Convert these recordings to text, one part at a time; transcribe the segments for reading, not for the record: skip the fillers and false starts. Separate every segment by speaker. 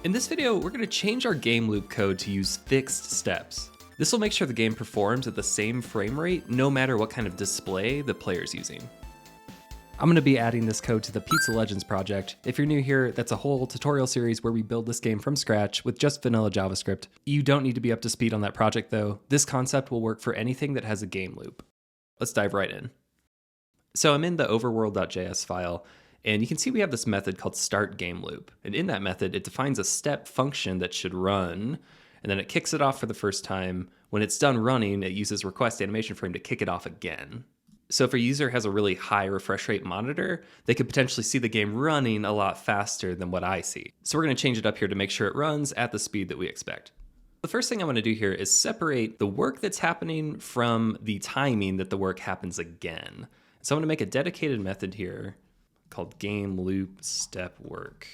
Speaker 1: In this video, we're going to change our game loop code to use fixed steps. This will make sure the game performs at the same frame rate no matter what kind of display the player's using. I'm going to be adding this code to the Pizza Legends project. If you're new here, that's a whole tutorial series where we build this game from scratch with just vanilla JavaScript. You don't need to be up to speed on that project though. This concept will work for anything that has a game loop. Let's dive right in. So I'm in the overworld.js file, and you can see we have this method called startGameLoop. And in that method, it defines a step function that should run, and then it kicks it off for the first time. When it's done running, it uses requestAnimationFrame to kick it off again. So if a user has a really high refresh rate monitor, they could potentially see the game running a lot faster than what I see. So we're going to change it up here to make sure it runs at the speed that we expect. The first thing I'm going to do here is separate the work that's happening from the timing that the work happens again. So I'm going to make a dedicated method here called GameLoopStepWork.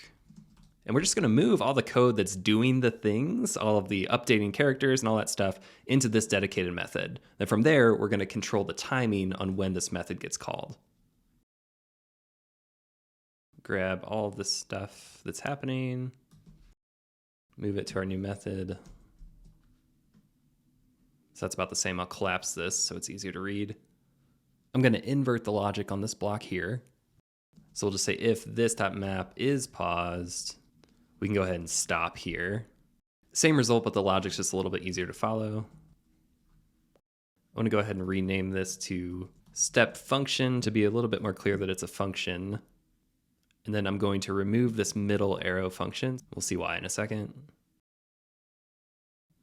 Speaker 1: And we're just going to move all the code that's doing the things, all of the updating characters and all that stuff, into this dedicated method. Then from there, we're going to control the timing on when this method gets called. Grab all of this stuff that's happening, move it to our new method. So that's about the same. I'll collapse this so it's easier to read. I'm going to invert the logic on this block here. So we'll just say if this.map is paused, we can go ahead and stop here. Same result, but the logic's just a little bit easier to follow. I want to go ahead and rename this to step function to be a little bit more clear that it's a function. And then I'm going to remove this middle arrow function. We'll see why in a second.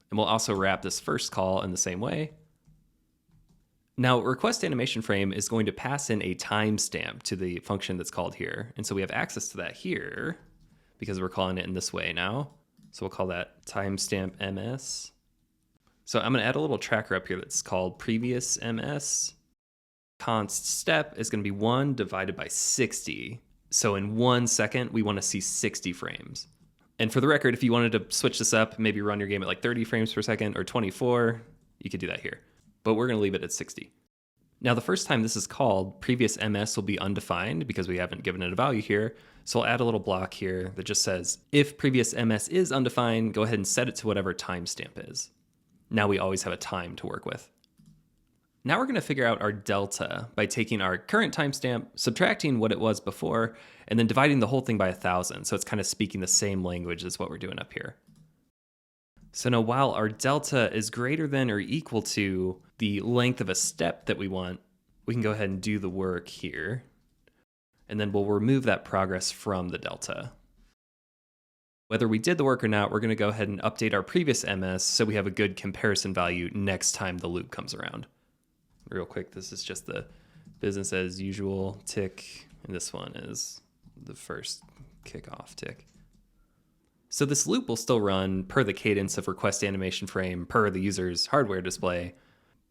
Speaker 1: And we'll also wrap this first call in the same way. Now, requestAnimationFrame is going to pass in a timestamp to the function that's called here. And so we have access to that here because we're calling it in this way now. So we'll call that timestamp ms. So I'm going to add a little tracker up here that's called previous ms. Const step is going to be 1 divided by 60. So in 1 second, we want to see 60 frames. And for the record, if you wanted to switch this up, maybe run your game at like 30 frames per second or 24, you could do that here. But we're going to leave it at 60. Now, the first time this is called, previous ms will be undefined because we haven't given it a value here. So I'll add a little block here that just says, if previous ms is undefined, go ahead and set it to whatever timestamp is. Now we always have a time to work with. Now we're going to figure out our delta by taking our current timestamp, subtracting what it was before, and then dividing the whole thing by 1,000. So it's kind of speaking the same language as what we're doing up here. So now while our delta is greater than or equal to the length of a step that we want, we can go ahead and do the work here. And then we'll remove that progress from the delta. Whether we did the work or not, we're going to go ahead and update our previous ms so we have a good comparison value next time the loop comes around. Real quick, this is just the business as usual tick, and this one is the first kickoff tick. So this loop will still run per the cadence of requestAnimationFrame per the user's hardware display,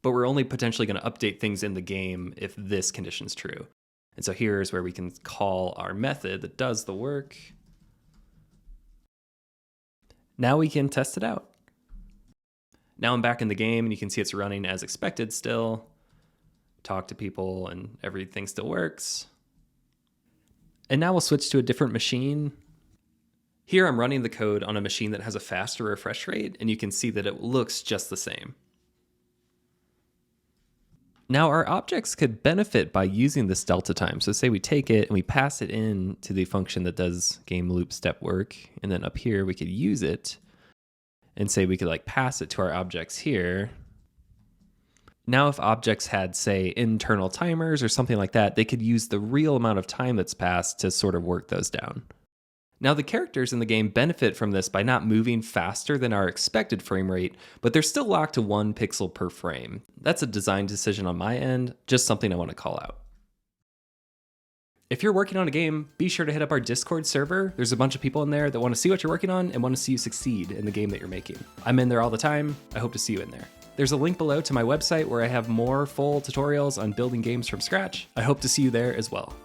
Speaker 1: but we're only potentially going to update things in the game if this condition is true. And so here's where we can call our method that does the work. Now we can test it out. Now I'm back in the game and you can see it's running as expected still. Talk to people and everything still works. And now we'll switch to a different machine. Here I'm running the code on a machine that has a faster refresh rate, and you can see that it looks just the same. Now our objects could benefit by using this delta time. So say we take it and we pass it in to the function that does GameLoopStepWork, and then up here we could use it and say we could like pass it to our objects here. Now if objects had, say, internal timers or something like that, they could use the real amount of time that's passed to sort of work those down. Now the characters in the game benefit from this by not moving faster than our expected frame rate, but they're still locked to 1 pixel per frame. That's a design decision on my end, just something I want to call out. If you're working on a game, be sure to hit up our Discord server. There's a bunch of people in there that want to see what you're working on and want to see you succeed in the game that you're making. I'm in there all the time. I hope to see you in there. There's a link below to my website where I have more full tutorials on building games from scratch. I hope to see you there as well.